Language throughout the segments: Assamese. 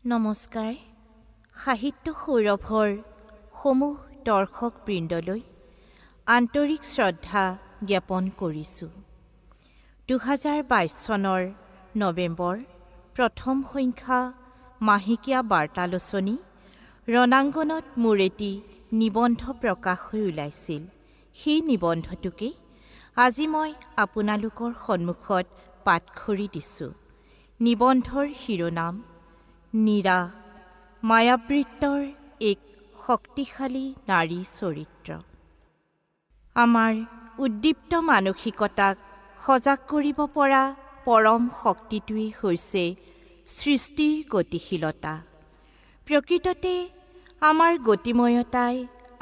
নমস্কাৰ। সাহিত্য সৌৰভৰ সমূহ দৰ্শকবৃন্দলৈ আন্তৰিক শ্ৰদ্ধা জ্ঞাপন কৰিছোঁ। 2022 চনৰ নৱেম্বৰ প্ৰথম সংখ্যা মাহেকীয়া বাৰ্তালোচনী ৰণাংগনত মোৰ এটি নিবন্ধ প্ৰকাশ হৈ ওলাইছিল। সেই নিবন্ধটোকে আজি মই আপোনালোকৰ সন্মুখত পাঠ কৰি দিছোঁ। নিবন্ধৰ শিৰোনাম নীৰা, মায়াবৃত্তৰ এক শক্তিশালী নাৰী চৰিত্ৰ। আমাৰ উদ্দীপ্ত মানসিকতাক সজাগ কৰিব পৰা পৰম শক্তিটোৱেই হৈছে সৃষ্টিৰ গতিশীলতা। প্ৰকৃততে আমাৰ গতিময়তাই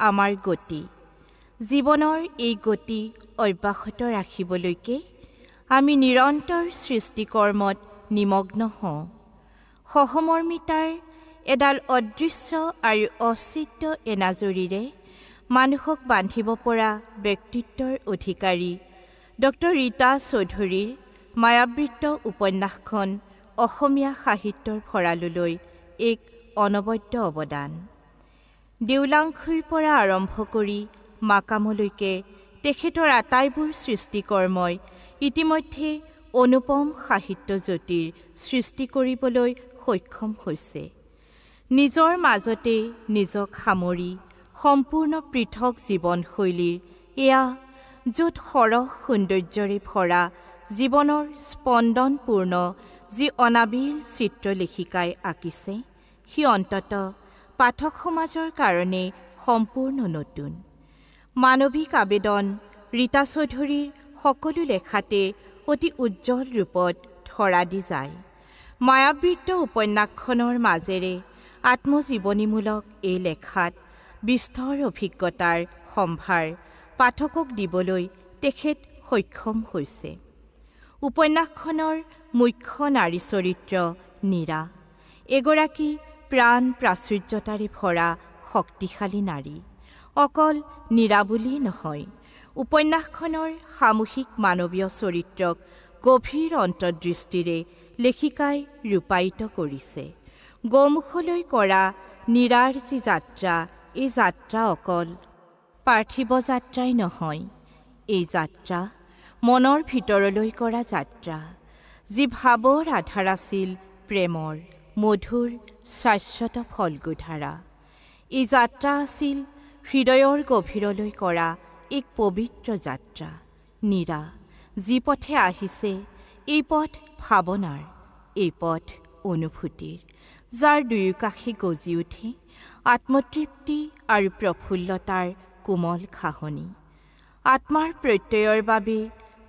আমাৰ গতি। জীৱনৰ এই গতি অব্যাহত ৰাখিবলৈকে আমি নিৰন্তৰ সৃষ্টিকৰ্মত নিমগ্ন হওঁ। সহমৰ্মিতাৰ এডাল অদৃশ্য আৰু অচিদ্য এনাজৰীৰে মানুহক বান্ধিব পৰা ব্যক্তিত্বৰ অধিকাৰী ডক্টৰ ৰীতা চৌধুৰীৰ মায়াবৃত্ত উপন্যাসখন অসমীয়া সাহিত্যৰ ভঁৰাললৈ এক অনবদ্য অৱদান। দেউলাংখুইৰ পৰা আৰম্ভ কৰি মাকামলৈকে তেখেতৰ আটাইবোৰ সৃষ্টিকৰ্মই ইতিমধ্যে অনুপম সাহিত্যজ্যোতিৰ সৃষ্টি কৰিবলৈ সক্ষম হৈছে। নিজৰ মাজতে নিজক সামৰি সম্পূৰ্ণ পৃথক জীৱনশৈলীৰ এয়া য'ত সৰহ সৌন্দৰ্যৰে ভৰা জীৱনৰ স্পন্দনপূৰ্ণ যি অনাবিল চিত্ৰলেখিকাই আঁকিছে, সি অন্তত পাঠক সমাজৰ কাৰণে সম্পূৰ্ণ নতুন। মানৱিক আবেদন ৰীতা চৌধুৰীৰ সকলো লেখাতে অতি উজ্জ্বল ৰূপত ধৰা দি যায়। মায়াবৃত্ত উপন্যাসখনৰ মাজেৰে আত্মজীৱনীমূলক এই লেখাত বিস্তৰ অভিজ্ঞতাৰ সম্ভাৰ পাঠকক দিবলৈ তেখেত সক্ষম হৈছে। উপন্যাসখনৰ মুখ্য নাৰী চৰিত্ৰ নীৰা এগৰাকী প্ৰাণ প্ৰাচুৰ্যতাৰে ভৰা শক্তিশালী নাৰী। অকল নীৰা বুলিয়েই নহয়, উপন্যাসখনৰ সামূহিক মানৱীয় চৰিত্ৰক গভীৰ অন্তৰ্দৃষ্টিৰে লেখিকাই ৰূপায়িত কৰিছে। গোমুখলৈ কৰা নীৰাৰ যি যাত্ৰা, এই যাত্ৰা অকল পাৰ্থিৱ যাত্ৰাই নহয়, এই যাত্ৰা মনৰ ভিতৰলৈ কৰা যাত্ৰা, যি ভাৱৰ আধাৰ আছিল প্ৰেমৰ মধুৰ শাশ্বত ফলগোধাৰা। এই যাত্ৰা আছিল হৃদয়ৰ গভীৰলৈ কৰা এক পবিত্ৰ যাত্ৰা। নীৰা যি পথে আহিছে, এই পথ ভাৱনাৰ, এই পথ অনুভূতিৰ, যাৰ দুয়োকাষে গজি উঠে আত্মতৃপ্তি আৰু প্ৰফুল্লতাৰ কোমল ঘাঁহনি। আত্মাৰ প্ৰত্যয়ৰ বাবে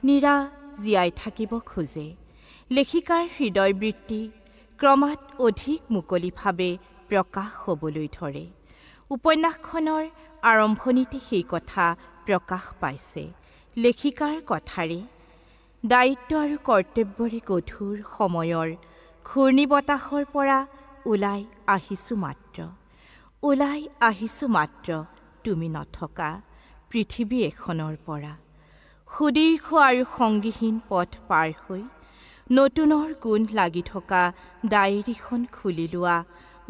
নীৰা জীয়াই থাকিব খোজে। লেখিকাৰ হৃদয়বৃত্তি ক্ৰমাৎ অধিক মুকলিভাৱে প্ৰকাশ হ'বলৈ ধৰে। উপন্যাসখনৰ আৰম্ভণিতে সেই কথা প্ৰকাশ পাইছে। লেখিকাৰ কথাৰে দায়িত্ব আৰু কৰ্তব্যৰে গধুৰ সময়ৰ ঘূৰ্ণি বতাহৰ পৰা ওলাই আহিছোঁ মাত্ৰ তুমি নথকা পৃথিৱী এখনৰ পৰা। সুদীৰ্ঘ আৰু সংগীহীন পথ পাৰ হৈ নতুনৰ গুণ লাগি থকা ডায়েৰীখন খুলি লোৱা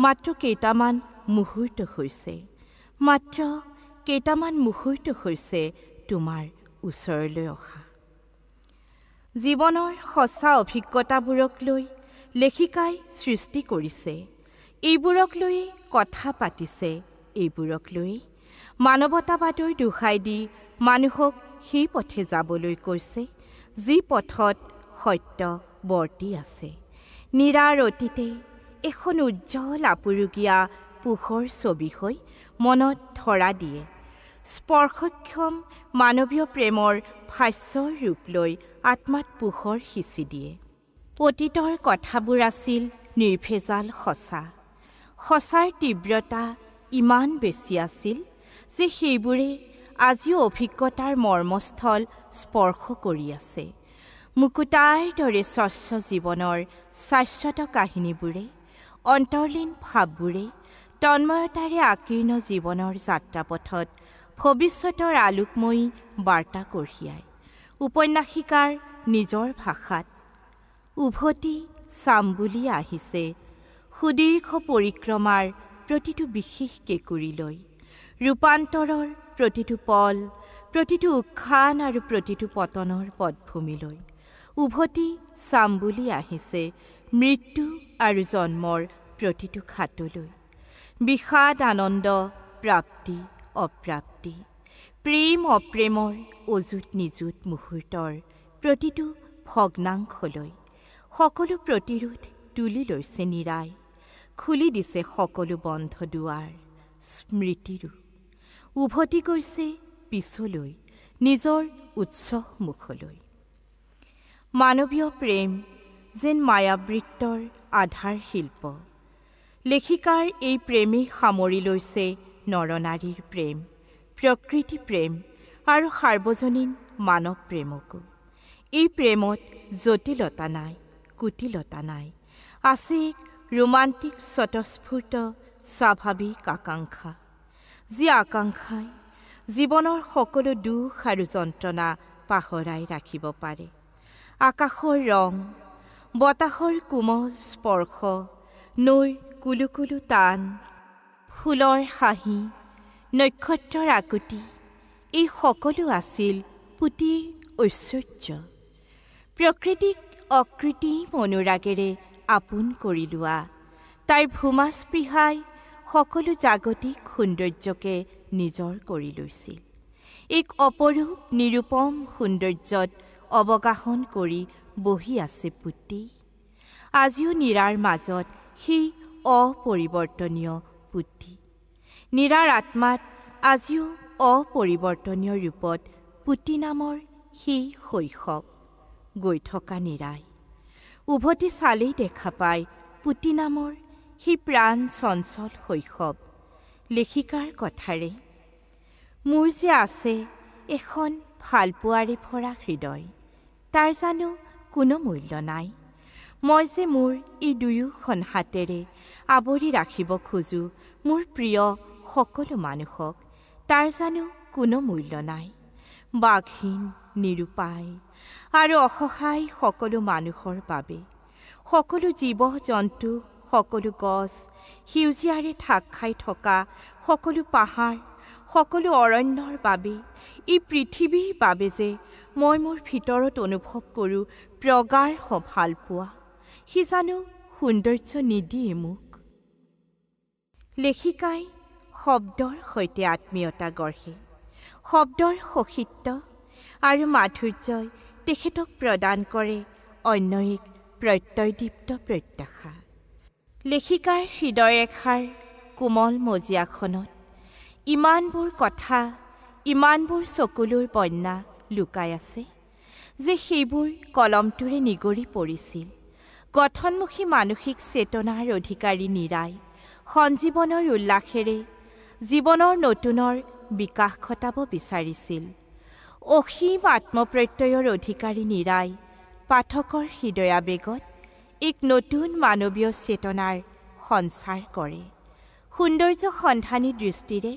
মাত্ৰ কেইটামান মুহূৰ্ত হৈছে তোমাৰ ওচৰলৈ অহা। জীৱনৰ সঁচা অভিজ্ঞতাবোৰক লৈ লেখিকাই সৃষ্টি কৰিছে, এইবোৰক লৈয়ে কথা পাতিছে, এইবোৰক লৈয়ে মানৱতাবাদৰ দোহাই দি মানুহক সেই পথে যাবলৈ কৈছে যি পথত সত্য বৰ্তি আছে। নীৰাৰ অতীতে এখন উজ্জ্বল আপুৰুগীয়া পোহৰ ছবি হৈ মনত ধৰা দিয়ে। স্পৰ্শক্ষম মানৱীয় প্ৰেমৰ ভাষ্যৰ ৰূপ লৈ আত্মাত পোহৰ সিঁচি দিয়ে। অতীতৰ কথাবোৰ আছিল নিৰ্ভেজাল সঁচা। সঁচাৰ তীব্ৰতা ইমান বেছি আছিল যে সেইবোৰে আজিও অভিজ্ঞতাৰ মৰ্মস্থল স্পৰ্শ কৰি আছে। মুকুতাৰ দৰে স্বচ্ছ জীৱনৰ শাশ্বত কাহিনীবোৰে, অন্তৰ্লীন ভাৱবোৰে তন্ময়তাৰে আকীৰ্ণ জীৱনৰ যাত্ৰাপথত ভৱিষ্যতৰ আলোকময়ী বাৰ্তা কঢ়িয়ায়। উপন্যাসিকাৰ নিজৰ ভাষাত উভতি চাম বুলি আহিছে সুদীৰ্ঘ পৰিক্ৰমাৰ প্ৰতিটো বিশেষ কেঁকুৰিলৈ, ৰূপান্তৰৰ প্ৰতিটো পল, প্ৰতিটো উত্থান আৰু প্ৰতিটো পতনৰ পটভূমিলৈ উভতি চাম বুলি আহিছে মৃত্যু আৰু জন্মৰ প্ৰতিটো খাটলৈ। বিষাদ আনন্দ, প্ৰাপ্তি অপ্ৰাপ্তি, প্ৰেম অপ্ৰেমৰ অযুত নিযুত মুহূৰ্তৰ প্ৰতিটো ভগ্নাংশলৈ সকলো প্ৰতিৰোধ তুলি লৈছে নীৰাই, খুলি দিছে সকলো বন্ধ দুৱাৰ স্মৃতিৰো, উভতি গৈছে পিছলৈ নিজৰ উৎস মুখলৈ। মানৱীয় প্ৰেম যেন মায়াবৃত্তৰ আধাৰ শিল্প, লেখিকাৰ এই প্ৰেমেই সামৰি লৈছে নৰনাৰীৰ প্ৰেম, প্ৰকৃতি প্ৰেম আৰু সাৰ্বজনীন মানৱ প্ৰেমকো। এই প্ৰেমত জটিলতা নাই, কুটিলতা নাই, আছে এক ৰোমান্টিক স্বতঃস্ফূৰ্ত স্বাভাৱিক আকাংক্ষা, যি আকাংক্ষাই জীৱনৰ সকলো দুখ আৰু যন্ত্ৰণা পাহৰাই ৰাখিব পাৰে। আকাশৰ ৰং, বতাহৰ কোমল স্পৰ্শ, নৈৰ কুলুকুলু টান, ফুলৰ হাঁহি, নক্ষত্ৰৰ আকুতি, এই সকলো আছিল পুতিৰ ঐশ্বৰ্য। প্ৰকৃতিক অকৃত্ৰিম অনুৰাগেৰে আপোন কৰি লোৱা তাইৰ ভূমাস্পৃহাই সকলো জাগতিক সৌন্দৰ্যকে নিজৰ কৰি লৈছিল। এক অপৰূপ নিৰূপম সৌন্দৰ্যত অৱগাহন কৰি বহি আছে পুতি। আজিও নীৰাৰ মাজত সেই অপৰিৱৰ্তনীয় পুতি, নীৰাৰ আত্মাত আজিও অপৰিৱৰ্তনীয় ৰূপত পুতি নামৰ সেই শৈশৱ গৈ থকা নীৰাই। উভতি চালেই দেখা পায় পুতি নামৰ সেই প্ৰাণ চঞ্চল শৈশৱ। লেখিকাৰ কথাৰে, মোৰ যে আছে এখন ভালপোৱাৰে ভৰা হৃদয়, তাৰ জানো কোনো মূল্য নাই। মই যে মোৰ এই দুয়োখন হাতেৰে আৱৰি ৰাখিব খোজো মোৰ প্ৰিয় সকলো মানুহক, তাৰ জানো কোনো মূল্য নাই। বাঘহীন, নিৰুপায় আৰু অসহায় সকলো মানুহৰ বাবে, সকলো জীৱ জন্তু, সকলো গছ, সেউজীয়াৰে ঢাক খাই থকা সকলো পাহাৰ, সকলো অৰণ্যৰ বাবে, এই পৃথিৱীৰ বাবে যে মই মোৰ ভিতৰত অনুভৱ কৰোঁ প্ৰগাঢ় ভালপোৱা, সি জানো সৌন্দৰ্য নিদিয়ে মোক। লেখিকাই শব্দৰ সৈতে আত্মীয়তা গঢ়ে, শব্দৰ সহিত্য আৰু মাধুৰ্যই তেখেতক প্ৰদান কৰে অন্য এক প্ৰত্যয়দীপ্ত প্ৰত্যাশা। লেখিকাৰ হৃদয়ৰেখাৰ কোমল মজিয়াখনত ইমানবোৰ কথা, ইমানবোৰ চকুলোৰ বন্যা লুকাই আছে যে সেইবোৰ কলমটোৰে নিগৰি পৰিছিল। গঠনমুখী মানসিক চেতনাৰ অধিকাৰী নীৰাই সঞ্জীৱনৰ উল্লাসেৰে জীৱনৰ নতুনৰ বিকাশ ঘটাব বিচাৰিছিল। অসীম আত্মপ্ৰত্যয়ৰ অধিকাৰী নীৰাই পাঠকৰ হৃদয়াবেগত এক নতুন মানৱীয় চেতনাৰ সঞ্চাৰ কৰে। সৌন্দৰ্য সন্ধানী দৃষ্টিৰে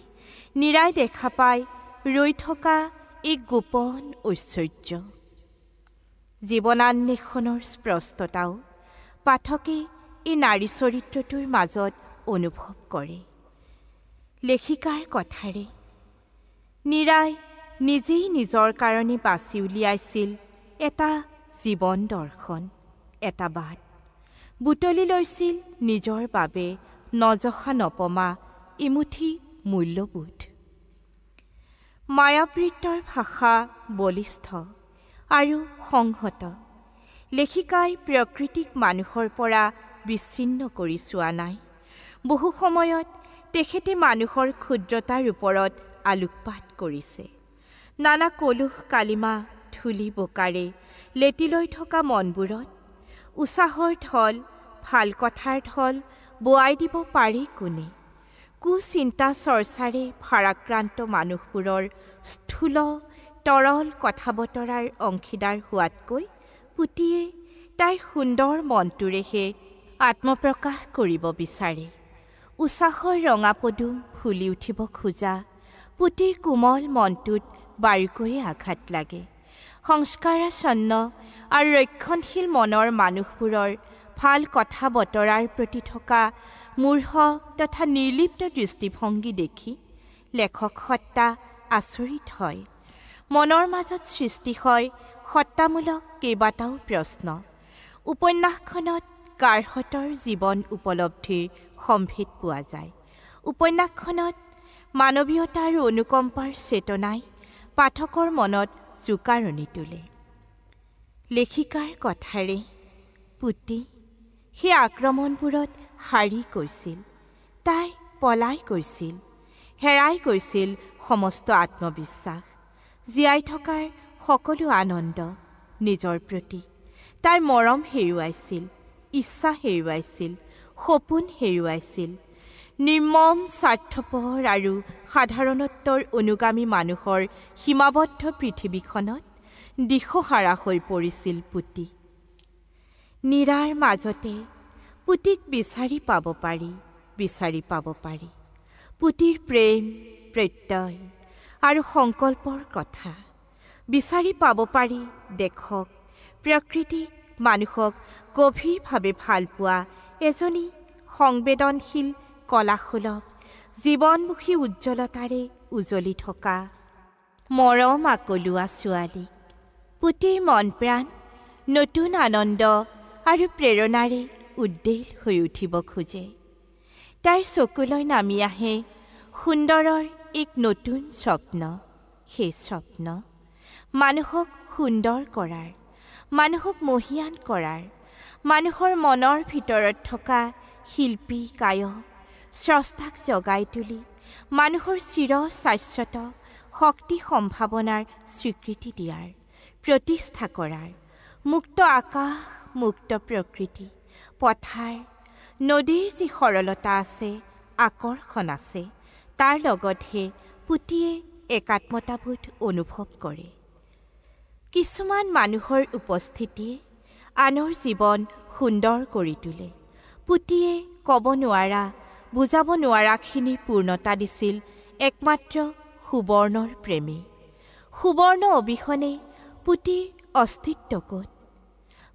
নীৰাই দেখা পায় ৰৈ থকা এক গোপন ঐশ্বৰ্য। জীৱনান্বেষণৰ স্পষ্টতাও পাঠকে এই নাৰী চৰিত্ৰটোৰ মাজত অনুভৱ কৰে। লেখিকাৰ কথাৰে, নীৰাই নিজেই নিজৰ কাৰণে বাছি উলিয়াইছিল এটা জীৱন দৰ্শন, এটা বাট, বুটলি লৈছিল নিজৰ বাবে নজখা নপমা এমুঠি মূল্যবোধ। মায়াবৃত্তৰ ভাষা বলিষ্ঠ আৰু সংহত। লেখিকাই প্ৰকৃতিক মানুহৰ পৰা বিচ্ছিন্ন কৰি চোৱা নাই। বহু সময়ত তেখেতে মানুহৰ ক্ষুদ্ৰতাৰ ওপৰত আলোকপাত কৰিছে। নানা কলুষ কালিমা ধূলি বোকাৰে লেটি লৈ থকা মনবোৰত উৎসাহৰ ঢল, ভাল কথাৰ ঢল বোৱাই দিব পাৰি কোনে? কুচিন্তা চৰ্চাৰে ভাৰাক্ৰান্ত মানুহবোৰৰ স্থূল তৰল কথা বতৰাৰ অংশীদাৰ হোৱাতকৈ পুতিয়ে তাইৰ সুন্দৰ মনটোৰেহে আত্মপ্ৰকাশ কৰিব বিচাৰে। উৎসাহৰ ৰঙা পদুম ফুলি উঠিব খোজা পুতিৰ কোমল মনটোত বাৰুকৈয়ে আঘাত লাগে। সংস্কাৰাচ্ছন্ন আৰু ৰক্ষণশীল মনৰ মানুহবোৰৰ ভাল কথা বতৰাৰ প্ৰতি থকা মূঢ় তথা নিৰ্লিপ্ত দৃষ্টিভংগী দেখি লেখক সত্তা আচৰিত হয়। মনৰ মাজত সৃষ্টি হয় সত্তামূলক কেইবাটাও প্ৰশ্ন। উপন্যাসখনত কাৰহতৰ জীৱন উপলব্ধিৰ সম্ভেদ পোৱা যায়। উপন্যাসখনত মানৱীয়তা আৰু অনুকম্পাৰ চেতনাই পাঠকৰ মনত জোকাৰণি তোলে। লেখিকাৰ কথাৰে পুতি সেই আক্ৰমণবোৰত হাৰি গৈছিল, তাই পলাই গৈছিল, হেৰাই গৈছিল সমস্ত আত্মবিশ্বাস, জীয়াই থকাৰ সকলো আনন্দ নিজৰ প্ৰতি। তাই মৰম হেৰুৱাইছিল, ইচ্ছা হেৰুৱাইছিল, সপোন হেৰুৱাইছিল। নিৰ্মম স্বাৰ্থপৰ আৰু সাধাৰণত্বৰ অনুগামী মানুহৰ সীমাবদ্ধ পৃথিৱীখনত দিশহাৰা হৈ পৰিছিল পুতি। নীৰাৰ মাজতে পুতিক বিচাৰি পাব পাৰি। পুতিৰ প্ৰেম, প্ৰত্যয় আৰু সংকল্পৰ কথা বিচাৰি পাব পাৰি। দেখক প্ৰকৃতিক, মানুহক গভীৰভাৱে ভাল পোৱা এজনী সংবেদনশীল, কলাসুলভ, জীৱনমুখী উজ্জ্বলতাৰে উজলি থকা মৰম আকলোৱা ছোৱালীক। পুতিৰ মন প্ৰাণ নতুন আনন্দ আৰু প্ৰেৰণাৰে উদ্দেল হৈ উঠিব খোজে। তাইৰ চকুলৈ নামি আহে সুন্দৰৰ এক নতুন স্বপ্ন। সেই স্বপ্ন মানুহক সুন্দৰ কৰাৰ, মানুহক মহীয়ান কৰাৰ, মানুহৰ মনৰ ভিতৰত থকা শিল্পী, গায়ক, স্ৰষ্টাক জগাই তুলি মানুহৰ চিৰ শাশ্বত শক্তি সম্ভাৱনাৰ স্বীকৃতি দিয়াৰ, প্ৰতিষ্ঠা কৰাৰ। মুক্ত আকাশ, মুক্ত প্ৰকৃতি, পথাৰ, নদীৰ যি সৰলতা আছে, আকৰ্ষণ আছে, তাৰ লগতহে পুতিয়ে একাত্মতাবোধ অনুভৱ কৰে। কিছুমান মানুহৰ উপস্থিতিয়ে আনৰ জীৱন সুন্দৰ কৰি তোলে। পুতিয়ে ক'ব নোৱাৰা, বুজাব নোৱাৰাখিনিৰ পূৰ্ণতা দিছিল একমাত্ৰ সুবৰ্ণৰ প্ৰেমে। সুবৰ্ণ অবিহনে পুতিৰ অস্তিত্ব ক'ত?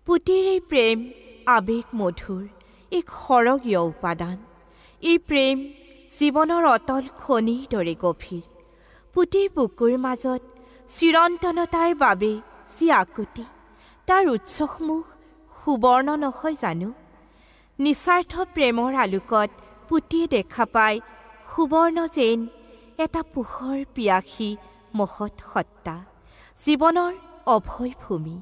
পুতিৰ এই প্ৰেম আবেগ মধুৰ, এক সৰগীয় উপাদান। এই প্ৰেম জীৱনৰ অতল খনিৰ দৰে গভীৰ। পুতিৰ বুকুৰ মাজত চিৰন্তনতাৰ বাবে যি আকুতি, তাৰ উৎসসমূহ সুবৰ্ণ নহয় জানো? নিস্বাৰ্থ প্ৰেমৰ আলোকত পুতিয়ে দেখা পায় সুবৰ্ণ যেন এটা পোহৰ পিয়াসী মহৎ সত্তা, জীৱনৰ অভয় ভূমি।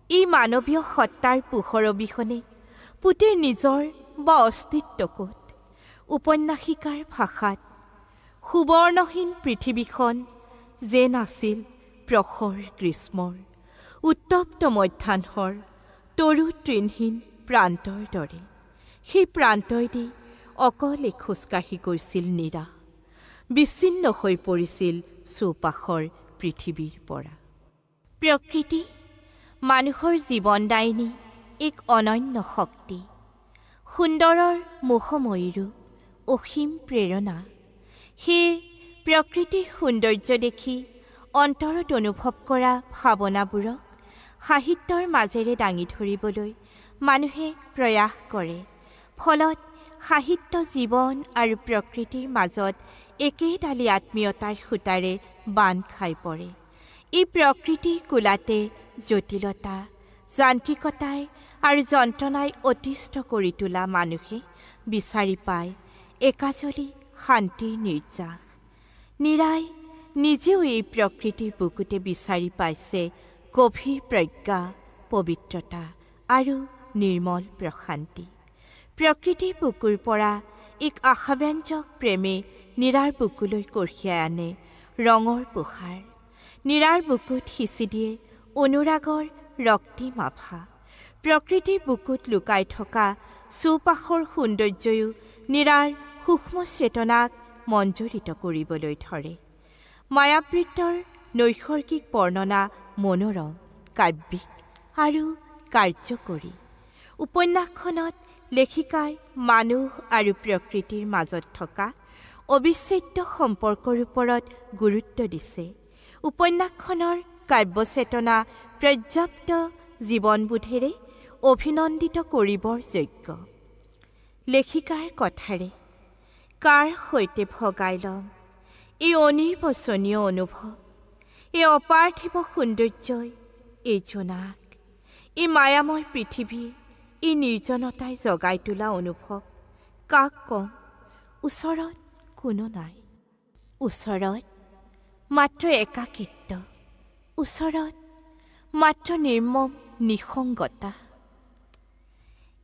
এই মানৱীয় সত্তাৰ পোহৰ অবিহনে পুতিৰ নিজৰ বা অস্তিত্ব ক'ত? উপন্যাসিকাৰ ভাষাত সুবৰ্ণহীন পৃথিৱীখন যেন আছিল প্ৰখৰ গ্ৰীষ্মৰ, উত্তপ্ত মধ্যাহ্নৰ তৰু তৃণহীন প্ৰান্তৰ দৰে। সেই প্ৰান্তইদি অকলে খোজকাঢ়ি গৈছিল নীৰা, বিচ্ছিন্ন হৈ পৰিছিল চৌপাশৰ পৃথিৱীৰ পৰা। প্ৰকৃতি মানুহৰ জীৱনদায়িনী এক অনন্য শক্তি, সুন্দৰৰ মোহময়ী ৰূপ, অসীম প্ৰেৰণা। সেয়ে প্ৰকৃতিৰ সৌন্দৰ্য দেখি অন্তৰত অনুভৱ কৰা ভাৱনাবোৰক সাহিত্যৰ মাজেৰে দাঙি ধৰিবলৈ মানুহে প্ৰয়াস কৰে। ফলত সাহিত্য জীৱন আৰু প্ৰকৃতিৰ মাজত একেডালি আত্মীয়তাৰ সূতাৰে বান্ধ খাই পৰে। এই প্ৰকৃতিৰ কোলাতে জটিলতা, যান্ত্ৰিকতাই আৰু যন্ত্ৰণাই অতিষ্ঠ কৰি তোলা মানুহে বিচাৰি পায় একাজলি শান্তিৰ নিৰ্যাস। নীৰাই নিজেও এই প্ৰকৃতিৰ বুকুতে বিচাৰি পাইছে গভীৰ প্ৰজ্ঞা, পবিত্ৰতা আৰু নিৰ্মল প্ৰশান্তি। প্ৰকৃতিৰ বুকুৰ পৰা এক আশাব্যঞ্জক প্ৰেমে নীৰাৰ বুকুলৈ কঢ়িয়াই আনে ৰঙৰ পোহাৰ। নীৰাৰ বুকুত সিঁচি দিয়ে অনুৰাগৰ ৰক্তিম আভা। প্ৰকৃতিৰ বুকুত লুকাই থকা চৌপাশৰ সৌন্দৰ্যয়ো নীৰাৰ সূক্ষ্ম চেতনাক মঞ্জৰিত কৰিবলৈ ধৰে। মায়াবৃত্তৰ নৈসৰ্গিক বৰ্ণনা মনোৰম, কাব্যিক আৰু কাৰ্যকৰী। উপন্যাসখনত লেখিকাই মানুহ আৰু প্ৰকৃতিৰ মাজত থকা অবিচ্ছেদ্য সম্পৰ্কৰ ওপৰত গুৰুত্ব দিছে। উপন্যাসখনৰ কাব্যচেতনা পৰ্যাপ্ত জীৱনবোধেৰে অভিনন্দিত কৰিবৰ যোগ্য। লেখিকাৰ কথাৰে কাৰ সৈতে ভগাই ল'ম এই অনিৰ্বচনীয় অনুভৱ, এই অপাৰ্থিৱ সৌন্দৰ্যই, এই জোনাক, এই মায়াময় পৃথিৱী, এই নিৰ্জনতাই জগাই তোলা অনুভৱ কাক কম? ওচৰত কোনো নাই, ওচৰত মাত্ৰ একাকিত্ব, ওচৰত মাত্ৰ নিৰ্মম নিসংগতা।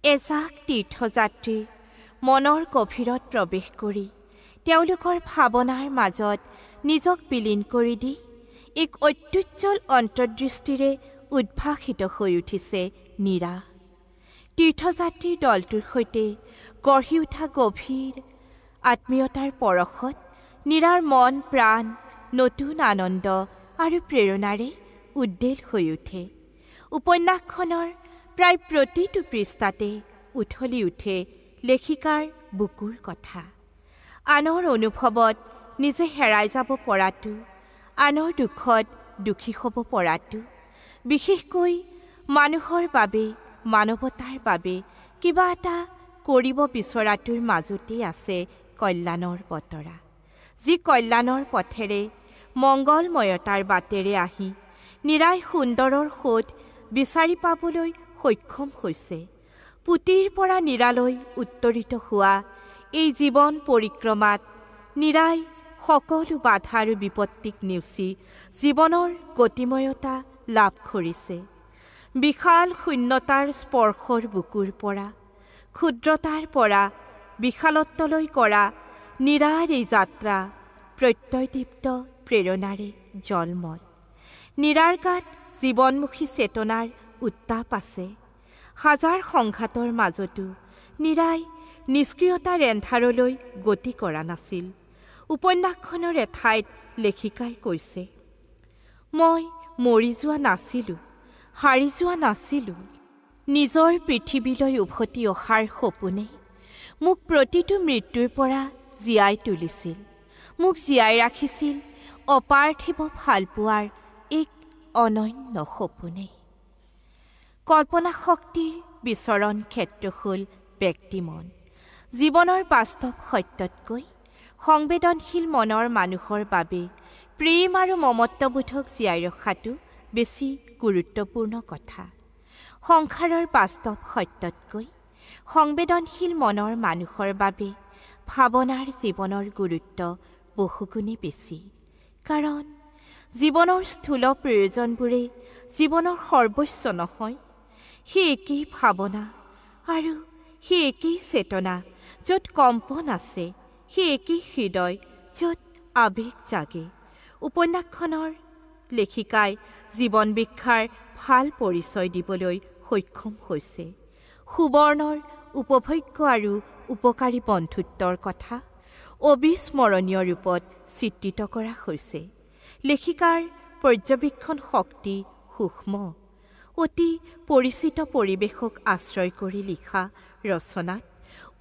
এজাক তীৰ্থযাত্ৰীৰ মনৰ গভীৰত প্ৰৱেশ কৰি তেওঁলোকৰ ভাৱনাৰ মাজত নিজক বিলীন কৰি দি এক অত্যুজ্জ্বল অন্তৰ্দৃষ্টিৰে উদ্ভাসিত হৈ উঠিছে নীৰা। তীৰ্থযাত্ৰীৰ দলটোৰ সৈতে গঢ়ি উঠা গভীৰ আত্মীয়তাৰ পৰশত নীৰাৰ মন প্ৰাণ নতুন আনন্দ আৰু প্ৰেৰণাৰে উদ্দেল হৈ উঠে। উপন্যাসখনৰ প্ৰায় প্ৰতিটো পৃষ্ঠাতে উঠলি উঠে লেখিকাৰ বুকুৰ কথা। আনৰ অনুভৱত নিজে হেৰাই যাব পৰাটো, আনৰ দুখত দুখী হ'ব পৰাটো, বিশেষকৈ মানুহৰ বাবে, মানৱতাৰ বাবে কিবা এটা কৰিব বিচৰাটোৰ মাজতেই আছে কল্যাণৰ বতৰা, যি কল্যাণৰ পথেৰে মংগলময়তাৰ বাটেৰে আহি নীৰাই সুন্দৰৰ শোধ বিচাৰি পাবলৈ সক্ষম হৈছে। পুতিৰ পৰা নীৰালৈ উত্তৰিত হোৱা এই জীৱন পৰিক্ৰমাত নীৰাই সকলো বাধা আৰু বিপত্তিক নেওচি জীৱনৰ গতিময়তা লাভ কৰিছে। বিশাল শূন্যতাৰ স্পৰ্শৰ বুকুৰ পৰা, ক্ষুদ্ৰতাৰ পৰা বিশালত্বলৈ কৰা নীৰাৰ এই যাত্ৰা প্ৰত্যয়দীপ্ত প্ৰেৰণাৰে জলমল। নীৰাৰ গাত জীৱনমুখী চেতনাৰ উত্তাপ আছে। হাজাৰ সংঘাতৰ মাজতো নীৰাই নিষ্ক্ৰিয়তাৰ এন্ধাৰলৈ গতি কৰা নাছিল। উপন্যাসখনৰ এঠাইত লেখিকাই কৈছে, মই মৰি যোৱা নাছিলোঁ, হাৰি যোৱা নাছিলোঁ। নিজৰ পৃথিৱীলৈ উভতি অহাৰ সপোনে মোক প্ৰতিটো মৃত্যুৰ পৰা জীয়াই তুলিছিল, মোক জীয়াই ৰাখিছিল অপাৰ্থিৱ ভালপোৱাৰ এক অনন্য সপোনে। কল্পনা শক্তিৰ বিচৰণ ক্ষেত্ৰ হ'ল ব্যক্তিমন। জীৱনৰ বাস্তৱ সত্যতকৈ সংবেদনশীল মনৰ মানুহৰ বাবে প্ৰেম আৰু মমত্ববোধক জীয়াই ৰখাটো বেছি গুৰুত্বপূৰ্ণ কথা। সংসাৰৰ বাস্তৱ সত্যতকৈ সংবেদনশীল মনৰ মানুহৰ বাবে ভাৱনাৰ জীৱনৰ গুৰুত্ব বহুগুণে বেছি। কাৰণ জীৱনৰ স্থূল প্ৰয়োজনবোৰে জীৱনৰ সৰ্বস্ব নহয়। সেই একেই ভাৱনা আৰু সেই একেই চেতনা য'ত কম্পন আছে, সেই একেই হৃদয় য'ত আৱেগ জাগে। উপন্যাসখনৰ লেখিকাই জীৱন ব্যাখ্যাৰ ভাল পৰিচয় দিবলৈ সক্ষম হৈছে। সুবৰ্ণৰ উপভোগ্য আৰু উপকাৰী বন্ধুত্বৰ কথা অবিস্মৰণীয় ৰূপত চিত্ৰিত কৰা হৈছে। লেখিকাৰ পৰ্যবেক্ষণ শক্তি সূক্ষ্ম। অতি পৰিচিত পৰিৱেশক আশ্ৰয় কৰি লিখা ৰচনাত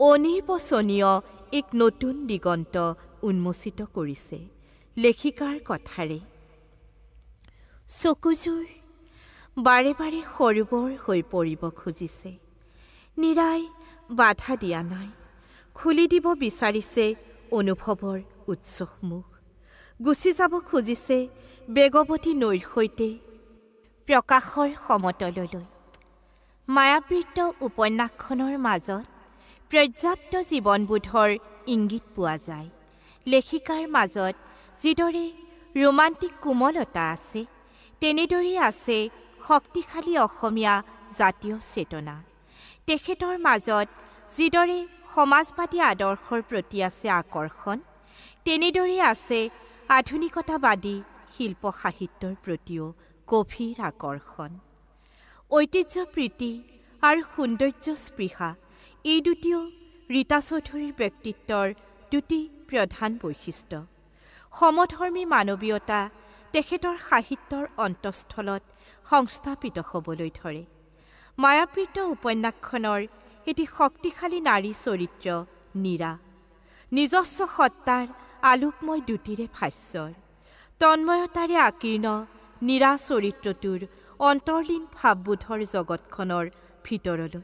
অনিৰ্বচনীয় এক নতুন দিগন্ত উন্মোচিত কৰিছে। লেখিকাৰ কথাৰে চকুযোৰ বাৰে বাৰে সৰুবৰ হৈ পৰিব খুজিছে। নীৰাই বাধা দিয়া নাই, খুলি দিব বিচাৰিছে অনুভৱৰ উৎসৱ মুখ। গুচি যাব খুজিছে বেগৱতী নৈৰ সৈতে প্ৰকাশৰ সমতললৈ। মায়াবৃত্ত উপন্যাসখনৰ মাজত পৰ্যাপ্ত জীৱনবোধৰ ইংগিত পোৱা যায়। লেখিকাৰ মাজত যিদৰে ৰোমান্টিক কোমলতা আছে, তেনেদৰেই আছে শক্তিশালী অসমীয়া জাতীয় চেতনা। তেখেতৰ মাজত যিদৰে সমাজবাদী আদৰ্শৰ প্ৰতি আছে আকৰ্ষণ, তেনেদৰেই আছে আধুনিকতাবাদী শিল্প সাহিত্যৰ প্ৰতিও গভীৰ আকৰ্ষণ। ঐতিহ্য প্ৰীতি আৰু সৌন্দৰ্য স্পৃহা এই দুটিও ৰীতা চৌধুৰীৰ ব্যক্তিত্বৰ দুটি প্ৰধান বৈশিষ্ট্য। সমধৰ্মী মানৱীয়তা তেখেতৰ সাহিত্যৰ অন্তঃস্থলত সংস্থাপিত হ'বলৈ ধৰে। মায়াবৃত্ত উপন্যাসখনৰ এটি শক্তিশালী নাৰী চৰিত্ৰ নীৰা। নিজস্ব সত্তাৰ আলোকময় দুটিৰে ভাষ্যৰ তন্ময়তাৰে আকীৰ্ণ নীৰা চৰিত্ৰটোৰ অন্তৰ্লীন ভাৱবোধৰ জগতখনৰ ভিতৰলৈ।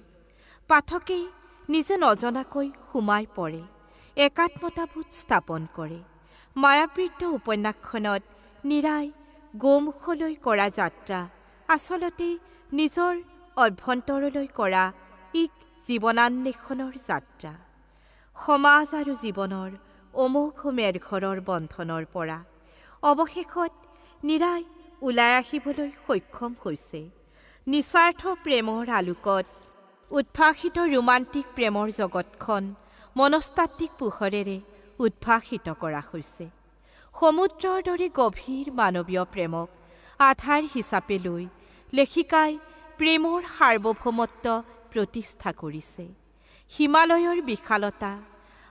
পাঠকে নিজে নজনাকৈ সোমাই পৰে, একাত্মতাবোধ স্থাপন কৰে। মায়াবৃত্ত উপন্যাসখনত নীৰাই গোমুখলৈ কৰা যাত্ৰা আচলতে নিজৰ অভ্যন্তৰলৈ কৰা এক জীৱনান্বেষণৰ যাত্ৰা। সমাজ আৰু জীৱনৰ অমোঘ মেৰঘৰৰ বন্ধনৰ পৰা অৱশেষত নীৰাই ওলাই আহিবলৈ সক্ষম হৈছে। নিস্বাৰ্থ প্ৰেমৰ আলোকত উদ্ভাসিত ৰোমান্টিক প্ৰেমৰ জগতখন মনস্তাত্ত্বিক পোহৰেৰে উদ্ভাসিত কৰা হৈছে। সমুদ্ৰৰ দৰে গভীৰ মানৱীয় প্ৰেমক আধাৰ হিচাপে লৈ লেখিকাই প্ৰেমৰ সাৰ্বভৌমত্ব প্ৰতিষ্ঠা কৰিছে। হিমালয়ৰ বিশালতা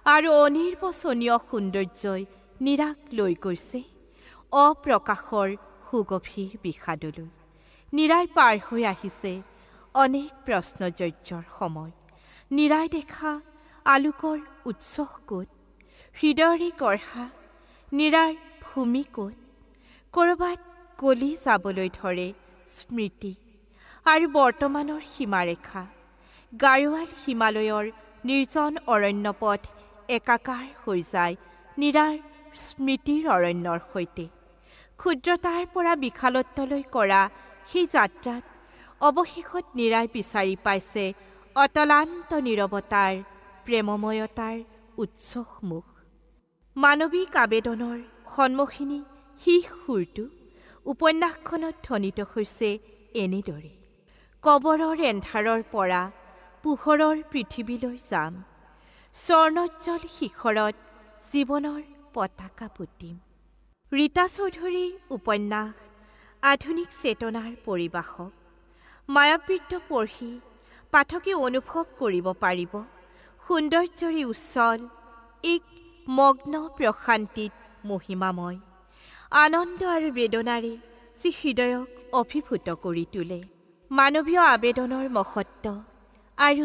আৰু অনিৰ্বচনীয় সৌন্দৰ্যই নীৰাক লৈ গৈছে অপ্ৰকাশৰ সুগভীৰ বিষাদলৈ। নীৰাই পাৰ হৈ আহিছে অনেক প্ৰশ্নজৰ্যৰ সময়। নীৰাই দেখা আলোকৰ উৎস ক'ত? হৃদয়ৰে গঢ়া নীৰাৰ ভূমি ক'ত? ক'ৰবাত গলি যাবলৈ ধৰে স্মৃতি আৰু বৰ্তমানৰ সীমাৰেখা। গাৰোৱাল হিমালয়ৰ নিৰ্জন অৰণ্যপথ একাকাৰ হৈ যায় নীৰাৰ স্মৃতিৰ অৰণ্যৰ সৈতে। ক্ষুদ্ৰতাৰ পৰা বিশালত্বলৈ কৰা সেই যাত্ৰাত অৱশেষত নীৰাই বিচাৰি পাইছে অতলান্ত নীৰৱতাৰ প্ৰেমময়তাৰ উৎস মুখ। মানৱিক আবেদনৰ সন্মুখীনী সেই সুৰটো উপন্যাসখনত ধ্বনিত হৈছে এনেদৰে: কবৰৰ এন্ধাৰৰ পৰা পোহৰৰ পৃথিৱীলৈ যাম, স্বৰ্ণোজ্জ্বল শিখৰত জীৱনৰ পতাকা পুতিম। ৰীতা চৌধুৰীৰ উপন্যাস আধুনিক চেতনাৰ পৰিবাসক। মায়াবৃত্ত পঢ়ি পাঠকে অনুভৱ কৰিব পাৰিব সৌন্দৰ্যৰে উচ্ছল এক মগ্ন প্ৰশান্তিত মহিমাময় আনন্দ আৰু বেদনাৰে যি হৃদয়ক অভিভূত কৰি তোলে। মানৱীয় আবেদনৰ মহত্ব আৰু